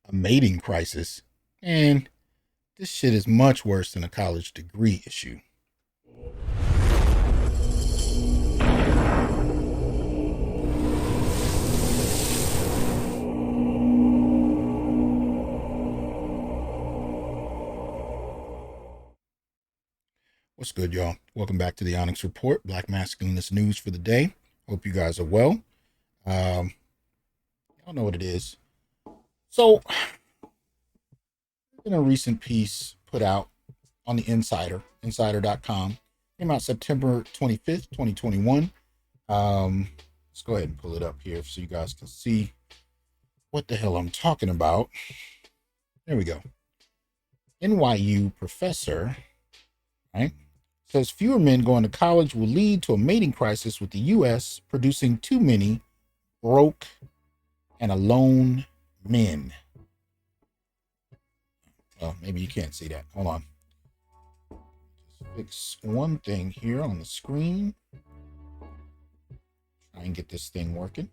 A mating crisis. And this shit is much worse than a college degree issue. What's good, y'all? Welcome back to the Onyx Report, Black Masculinist news for the day. Hope you guys are well. Y'all know what it is. So, in a recent piece put out on the insider.com, came out September 25th, 2021. Let's go ahead and pull it up here so you guys can see what the hell I'm talking about. There we go. NYU professor, right, says fewer men going to college will lead to a mating crisis with the U.S. producing too many broke and alone men. Well, maybe you can't see that. Hold on. Just fix one thing here on the screen. Try and get this thing working.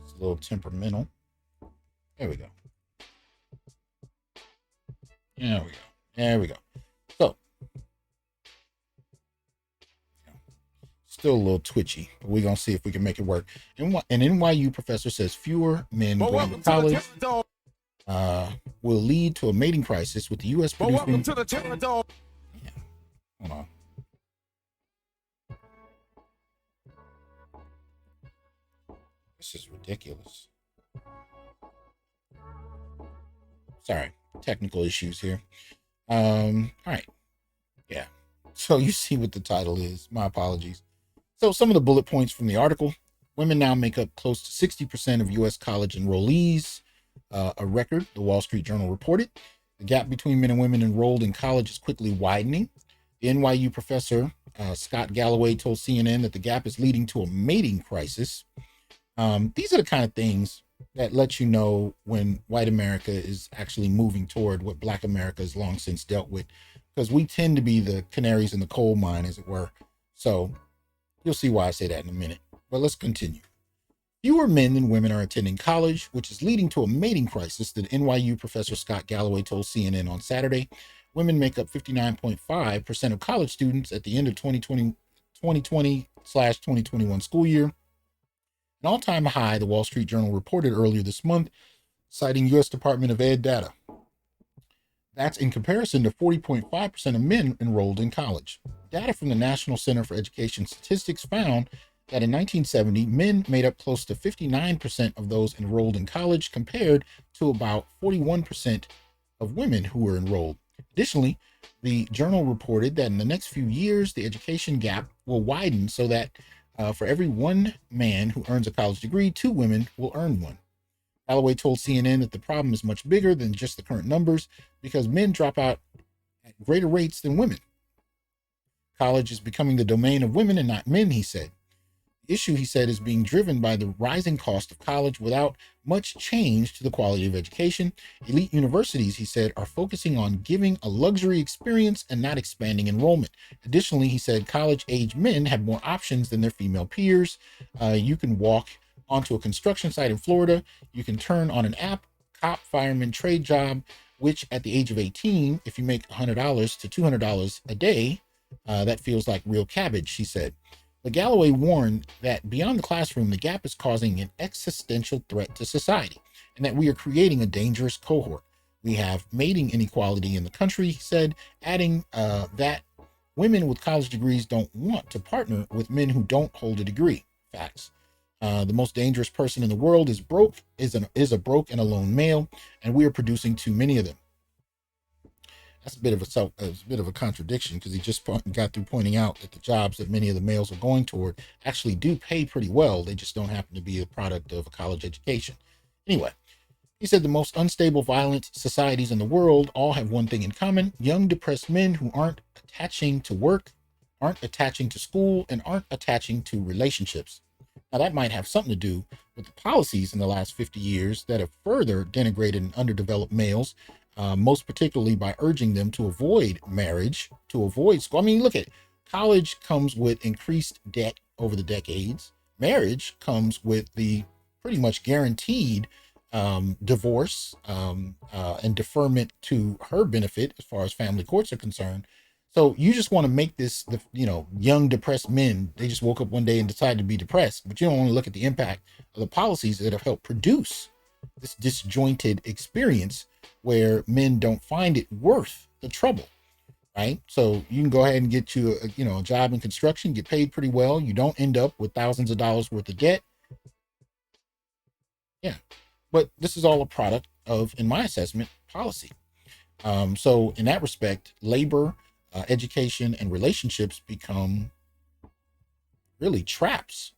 It's a little temperamental. There we go. There we go. There we go. So, still a little twitchy, but we're going to see if we can make it work. An NYU professor says fewer men going to college will lead to a mating crisis with the U.S. producing... Welcome to the Terror Dome. Yeah. Hold on. This is ridiculous. Sorry, technical issues here. All right. Yeah. So you see what the title is. My apologies. So some of the bullet points from the article. Women now make up close to 60% of U.S. college enrollees, a record the Wall Street Journal reported. The gap between men and women enrolled in college is quickly widening. The NYU professor, Scott Galloway, told CNN that the gap is leading to a mating crisis. These are the kind of things that let you know when white America is actually moving toward what Black America has long since dealt with, because we tend to be the canaries in the coal mine, as it were. So you'll see why I say that in a minute, but let's continue. Fewer men than women are attending college, which is leading to a mating crisis, that NYU professor Scott Galloway told CNN on Saturday. Women make up 59.5% of college students at the end of 2020/2021 school year. An all-time high, the Wall Street Journal reported earlier this month, citing U.S. Department of Ed data. That's in comparison to 40.5% of men enrolled in college. Data from the National Center for Education Statistics found that in 1970, men made up close to 59% of those enrolled in college, compared to about 41% of women who were enrolled. Additionally, the journal reported that in the next few years, the education gap will widen so that for every one man who earns a college degree, 2 women will earn one. Galloway told CNN that the problem is much bigger than just the current numbers, because men drop out at greater rates than women. College is becoming the domain of women and not men, he said. The issue, he said, is being driven by the rising cost of college without much change to the quality of education. Elite universities, he said, are focusing on giving a luxury experience and not expanding enrollment. Additionally, he said, college-age men have more options than their female peers. You can walk onto a construction site in Florida. You can turn on an app, cop, fireman, trade job, which at the age of 18, if you make $100 to $200 a day, that feels like real cabbage, she said. But Galloway warned that beyond the classroom, the gap is causing an existential threat to society, and that we are creating a dangerous cohort. We have mating inequality in the country, he said, adding that women with college degrees don't want to partner with men who don't hold a degree. Facts. The most dangerous person in the world is a broke and alone male, and we are producing too many of them. That's a bit of a contradiction, because he just got through pointing out that the jobs that many of the males are going toward actually do pay pretty well. They just don't happen to be a product of a college education. Anyway, he said the most unstable, violent societies in the world all have one thing in common: young, depressed men who aren't attaching to work, aren't attaching to school, and aren't attaching to relationships. Now, that might have something to do with the policies in the last 50 years that have further denigrated and underdeveloped males, most particularly by urging them to avoid marriage, to avoid school. I mean, look at it. College comes with increased debt over the decades. Marriage comes with the pretty much guaranteed divorce and deferment to her benefit as far as family courts are concerned. So you just want to make this, young depressed men, they just woke up one day and decided to be depressed, but you don't want to look at the impact of the policies that have helped produce this disjointed experience where men don't find it worth the trouble, right? So you can go ahead and get you a job in construction, get paid pretty well. You don't end up with thousands of dollars worth of debt. Yeah. But this is all a product of, in my assessment, policy. So in that respect, labor, education, and relationships become really traps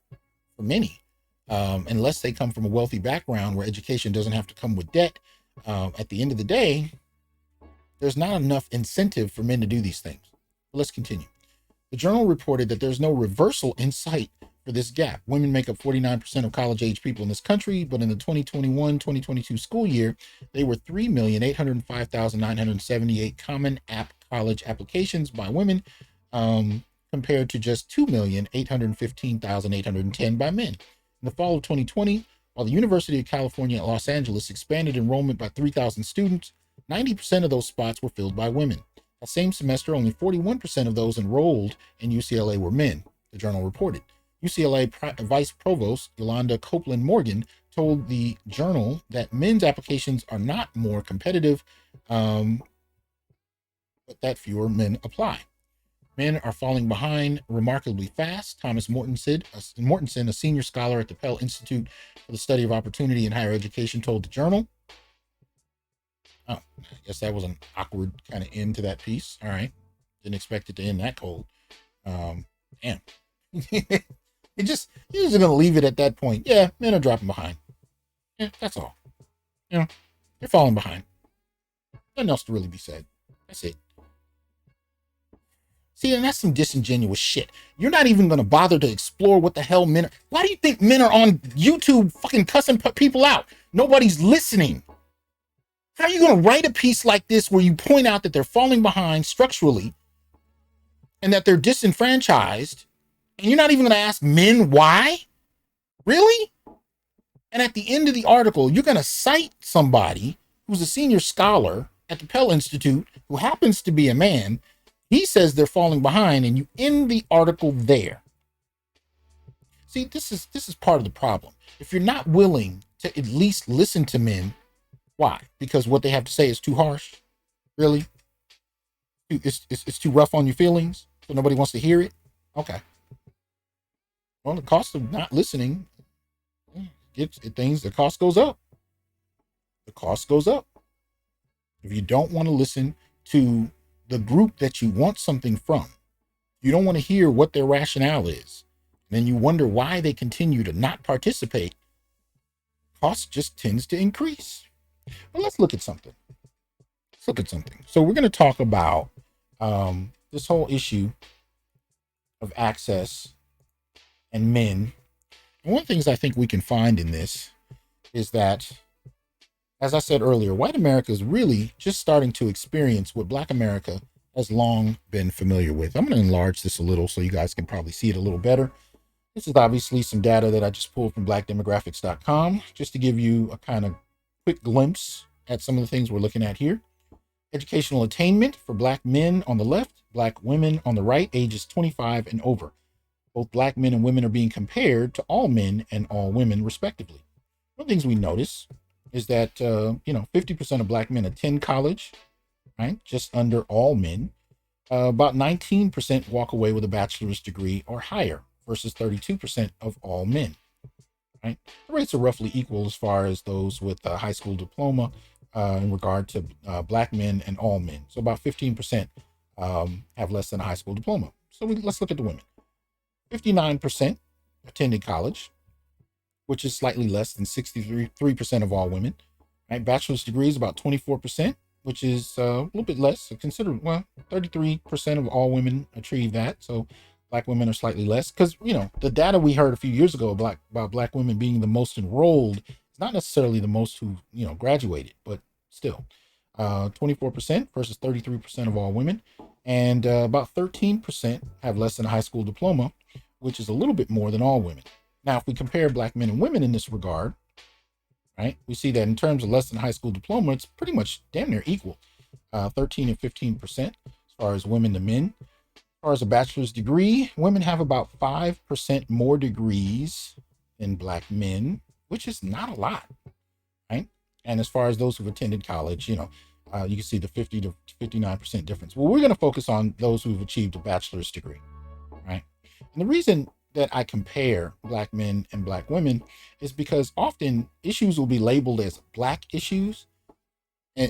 for many, unless they come from a wealthy background where education doesn't have to come with debt. At the end of the day, there's not enough incentive for men to do these things. But let's continue. The journal reported that there's no reversal in sight for this gap. Women make up 49% of college-age people in this country, but in the 2021-2022 school year, they were 3,805,978 Common App college applications by women, compared to just 2,815,810 by men. In the fall of 2020, while the University of California at Los Angeles expanded enrollment by 3,000 students, 90% of those spots were filled by women. That same semester, only 41% of those enrolled in UCLA were men, the journal reported. UCLA Vice Provost Yolanda Copeland Morgan told the journal that men's applications are not more competitive, but that fewer men apply. Men are falling behind remarkably fast, Thomas Mortensen, a senior scholar at the Pell Institute for the Study of Opportunity in Higher Education, told the journal. Oh, I guess that was an awkward kind of end to that piece. All right. Didn't expect it to end that cold. Damn. You're just going to leave it at that point. Yeah, men are dropping behind. Yeah, that's all. They're falling behind. Nothing else to really be said. That's it. See, and that's some disingenuous shit. You're not even going to bother to explore what the hell men are. Why do you think men are on YouTube fucking cussing people out? Nobody's listening. How are you going to write a piece like this where you point out that they're falling behind structurally and that they're disenfranchised, and you're not even going to ask men why? Really? And at the end of the article, you're going to cite somebody who's a senior scholar at the Pell Institute who happens to be a man. He says they're falling behind, and you end the article there. See, this is part of the problem. If you're not willing to at least listen to men, why? Because what they have to say is too harsh? Really? It's too rough on your feelings, so nobody wants to hear it? Okay. Well, the cost of not listening, the cost goes up. The cost goes up. If you don't want to listen to the group that you want something from, you don't want to hear what their rationale is, and then you wonder why they continue to not participate, cost just tends to increase. Well, let's look at something. So we're going to talk about this whole issue of access and men. And one of the things I think we can find in this is that, as I said earlier, white America is really just starting to experience what Black America has long been familiar with. I'm going to enlarge this a little so you guys can probably see it a little better. This is obviously some data that I just pulled from blackdemographics.com, just to give you a kind of quick glimpse at some of the things we're looking at here. Educational attainment for Black men on the left, Black women on the right, ages 25 and over. Both Black men and women are being compared to all men and all women, respectively. One of the things we notice is that, 50% of Black men attend college, right? Just under all men. About 19% walk away with a bachelor's degree or higher versus 32% of all men, right? The rates are roughly equal as far as those with a high school diploma in regard to Black men and all men. So about 15% have less than a high school diploma. So let's look at the women. 59% attended college, which is slightly less than 63% of all women. Right? Bachelor's degrees about 24%, which is a little bit less. 33% of all women achieve that. So Black women are slightly less, because the data we heard a few years ago about Black women being the most enrolled is not necessarily the most who graduated, but still, 24% versus 33% of all women, and about 13% have less than a high school diploma, which is a little bit more than all women. Now, if we compare Black men and women in this regard, right? We see that in terms of less than high school diploma, it's pretty much damn near equal, 13 and 15% as far as women to men. As far as a bachelor's degree, women have about 5% more degrees than black men, which is not a lot, right? And as far as those who've attended college, you can see the 50 to 59% difference. Well, we're going to focus on those who've achieved a bachelor's degree, right? And the reason that I compare black men and black women is because often issues will be labeled as black issues.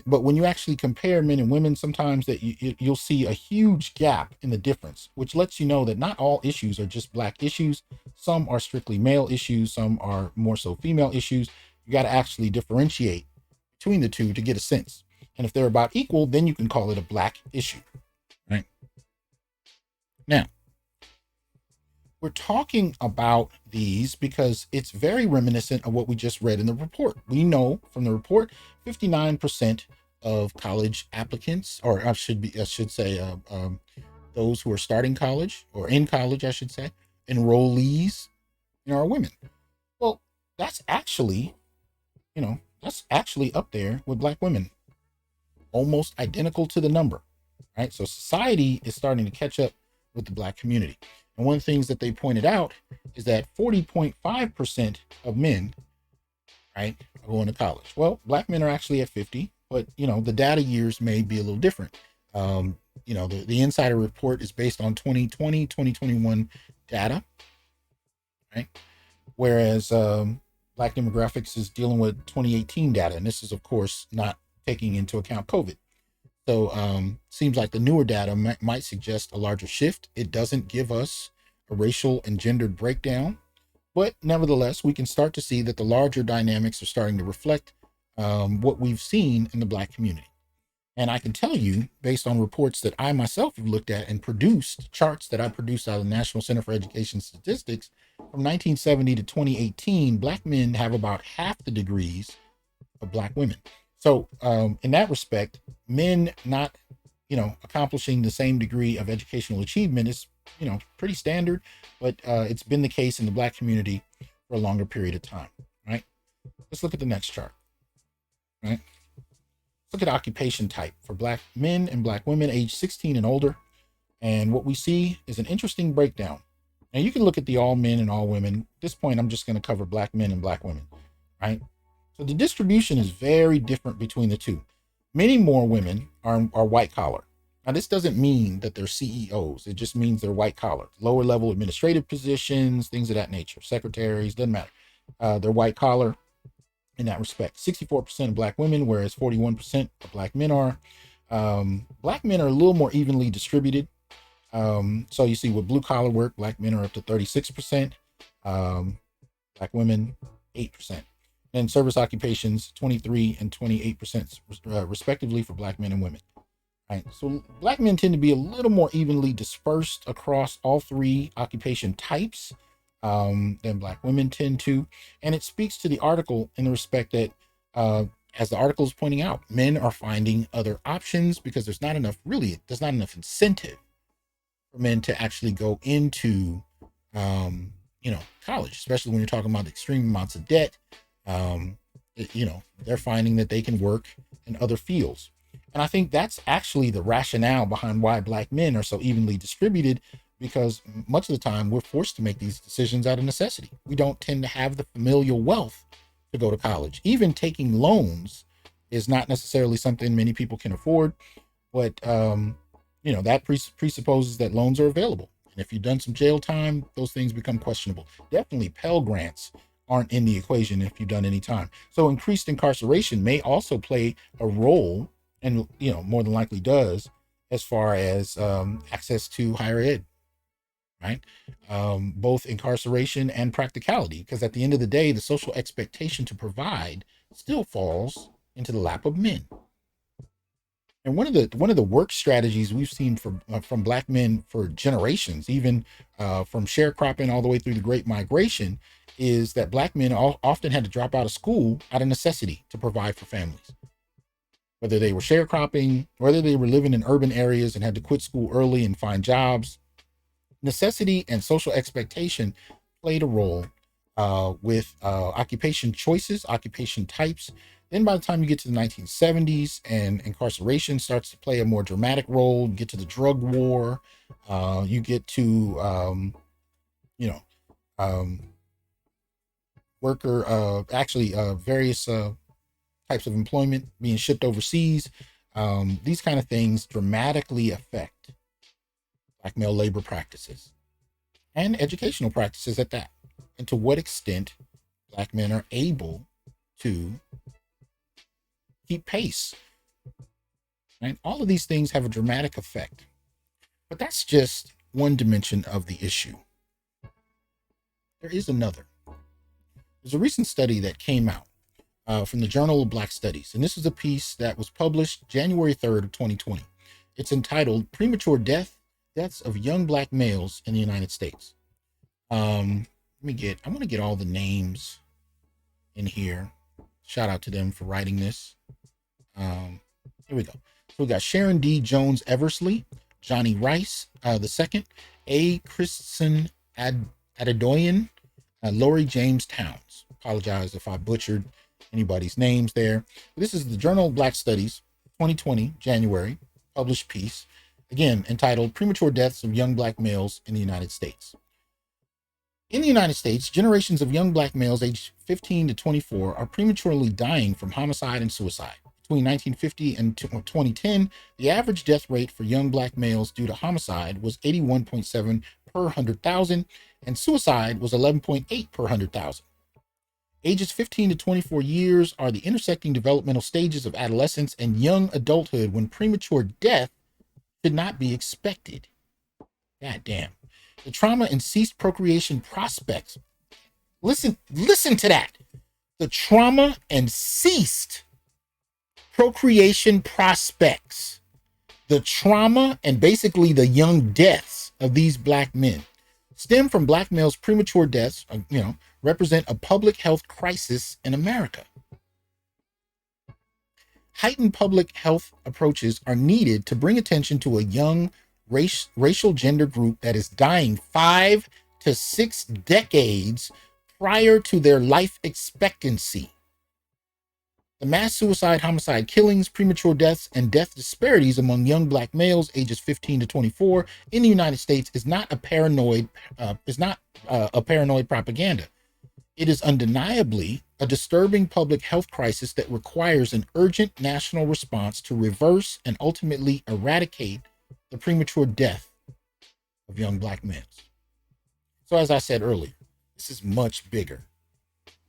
But when you actually compare men and women, sometimes that you'll see a huge gap in the difference, which lets you know that not all issues are just black issues. Some are strictly male issues. Some are more so female issues. You got to actually differentiate between the two to get a sense. And if they're about equal, then you can call it a black issue, right? Now, we're talking about these because it's very reminiscent of what we just read in the report. We know from the report, 59% of college applicants, or I should say, those who are starting college or in college, I should say, enrollees, are women. Well, that's actually up there with black women, almost identical to the number, right? So society is starting to catch up with the black community. And one of the things that they pointed out is that 40.5% of men, right, are going to college. Well, black men are actually at 50, but the data years may be a little different. The insider report is based on 2020, 2021 data, right? Whereas Black Demographics is dealing with 2018 data. And this is, of course, not taking into account COVID. So seems like the newer data might suggest a larger shift. It doesn't give us a racial and gendered breakdown, but nevertheless, we can start to see that the larger dynamics are starting to reflect what we've seen in the black community. And I can tell you, based on reports that I myself have looked at and produced, charts that I produced out of the National Center for Education Statistics, from 1970 to 2018, black men have about half the degrees of black women. So in that respect, men not, accomplishing the same degree of educational achievement is, pretty standard, but it's been the case in the black community for a longer period of time, right? Let's look at the next chart, right? Let's look at occupation type for black men and black women age 16 and older. And what we see is an interesting breakdown. Now you can look at the all men and all women. At this point, I'm just going to cover black men and black women, right? So the distribution is very different between the two. Many more women are white collar. Now, this doesn't mean that they're CEOs. It just means they're white collar, lower level administrative positions, things of that nature, secretaries, doesn't matter. They're white collar in that respect. 64% of black women, whereas 41% of black men are. Black men are a little more evenly distributed. So you see with blue collar work, black men are up to 36%, black women, 8%. And service occupations, 23 and 28% respectively for black men and women. Right. So black men tend to be a little more evenly dispersed across all three occupation types than black women tend to. And it speaks to the article in the respect that, as the article is pointing out, men are finding other options because there's not enough incentive for men to actually go into, college, especially when you're talking about extreme amounts of debt. They're finding that they can work in other fields. And I think that's actually the rationale behind why black men are so evenly distributed, because much of the time we're forced to make these decisions out of necessity. We don't tend to have the familial wealth to go to college. Even taking loans is not necessarily something many people can afford, but that presupposes that loans are available. And if you've done some jail time, those things become questionable. Definitely Pell Grants aren't in the equation if you've done any time. So increased incarceration may also play a role, and more than likely does, as far as access to higher ed, right? Both incarceration and practicality, because at the end of the day, the social expectation to provide still falls into the lap of men. And one of the work strategies we've seen from black men for generations, even from sharecropping all the way through the Great Migration, is that black men often had to drop out of school out of necessity to provide for families. Whether they were sharecropping, whether they were living in urban areas and had to quit school early and find jobs, necessity and social expectation played a role with occupation choices, occupation types. Then by the time you get to the 1970s and incarceration starts to play a more dramatic role, you get to the drug war, you get to, you know, um, various types of employment being shipped overseas. These kind of things dramatically affect Black male labor practices and educational practices at that, and to what extent Black men are able to keep pace. Right? All of these things have a dramatic effect, but that's just one dimension of the issue. There is another. There's a recent study that came out from the Journal of Black Studies, and this is a piece that was published January 3rd of 2020. It's entitled "Premature Deaths of Young Black Males in the United States." I want to get all the names in here. Shout out to them for writing this. Here we go. So we got Sharon D. Jones Eversley, Johnny Rice, the second, A. Christensen Adedoyan, Lori James Towns. Apologize if I butchered anybody's names there. This is the Journal of Black Studies, 2020, January, published piece, again, entitled "Premature Deaths of Young Black Males in the United States." In the United States, generations of young Black males aged 15 to 24 are prematurely dying from homicide and suicide. Between 1950 and 2010, the average death rate for young Black males due to homicide was 81.7 per 100,000, and suicide was 11.8 per 100,000. Ages 15 to 24 years are the intersecting developmental stages of adolescence and young adulthood when premature death should not be expected. God damn. The trauma and ceased procreation prospects. Listen to that. The trauma and ceased procreation prospects. The trauma and basically the young deaths of these Black men stem from Black males' premature deaths, represent a public health crisis in America. Heightened public health approaches are needed to bring attention to a young racial gender group that is dying 5 to 6 decades prior to their life expectancy. The mass suicide, homicide killings, premature deaths, and death disparities among young Black males ages 15 to 24 in the United States is not a paranoid propaganda. It is undeniably a disturbing public health crisis that requires an urgent national response to reverse and ultimately eradicate the premature death of young Black males. So as I said earlier, this is much bigger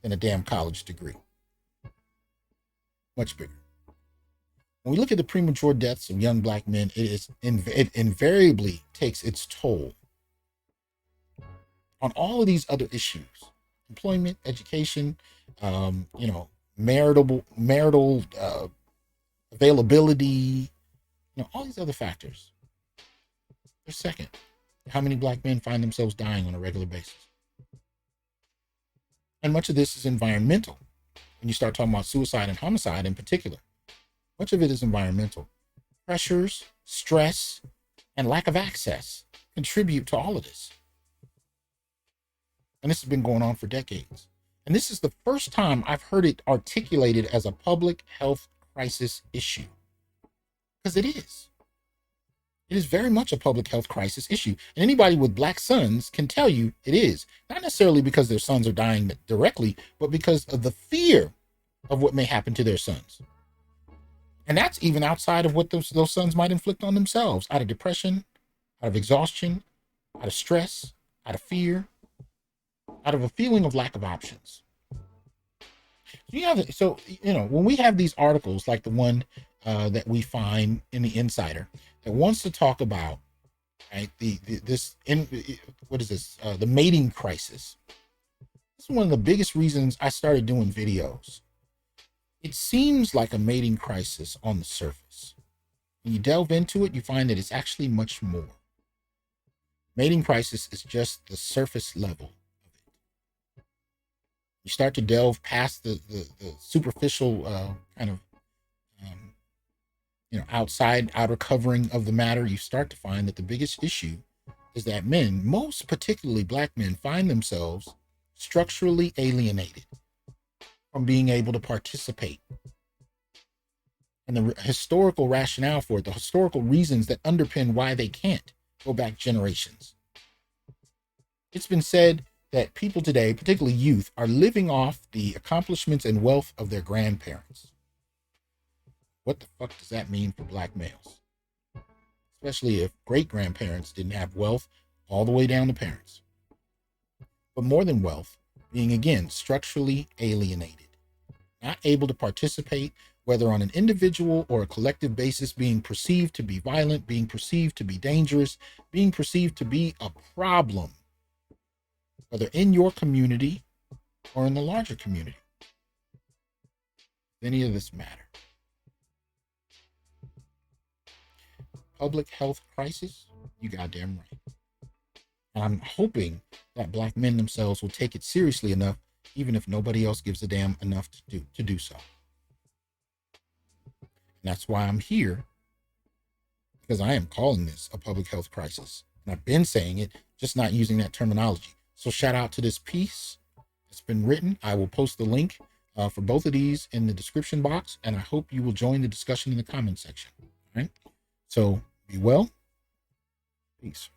than a damn college degree. Much bigger. When we look at the premature deaths of young Black men, it invariably takes its toll on all of these other issues: employment, education, marital availability, all these other factors. They're second. How many Black men find themselves dying on a regular basis? And much of this is environmental. When you start talking about suicide and homicide in particular, much of it is environmental. Pressures, stress, and lack of access contribute to all of this. And this has been going on for decades. And this is the first time I've heard it articulated as a public health crisis issue. Because it is. It is very much a public health crisis issue. And anybody with Black sons can tell you it is. Not necessarily because their sons are dying directly, but because of the fear of what may happen to their sons. And that's even outside of what those sons might inflict on themselves, out of depression, out of exhaustion, out of stress, out of fear, out of a feeling of lack of options. When we have these articles like the one that we find in the Insider that wants to talk about, right, the mating crisis. This is one of the biggest reasons I started doing videos. It seems like a mating crisis on the surface. When you delve into it, you find that it's actually much more. Mating crisis is just the surface level of it. You start to delve past the superficial outer covering of the matter. You start to find that the biggest issue is that men, most particularly Black men, find themselves structurally alienated from being able to participate. And the historical rationale for it, the historical reasons that underpin why they can't go back generations. It's been said that people today, particularly youth, are living off the accomplishments and wealth of their grandparents. What the fuck does that mean for Black males? Especially if great-grandparents didn't have wealth all the way down to parents. But more than wealth, being again structurally alienated, not able to participate, whether on an individual or a collective basis, being perceived to be violent, being perceived to be dangerous, being perceived to be a problem, whether in your community or in the larger community. Does any of this matter? Public health crisis? You goddamn right. And I'm hoping that Black men themselves will take it seriously enough, even if nobody else gives a damn enough to do so. And that's why I'm here, because I am calling this a public health crisis. And I've been saying it, just not using that terminology. So shout out to this piece. It's been written. I will post the link for both of these in the description box, and I hope you will join the discussion in the comment section. All right? So be well. Peace.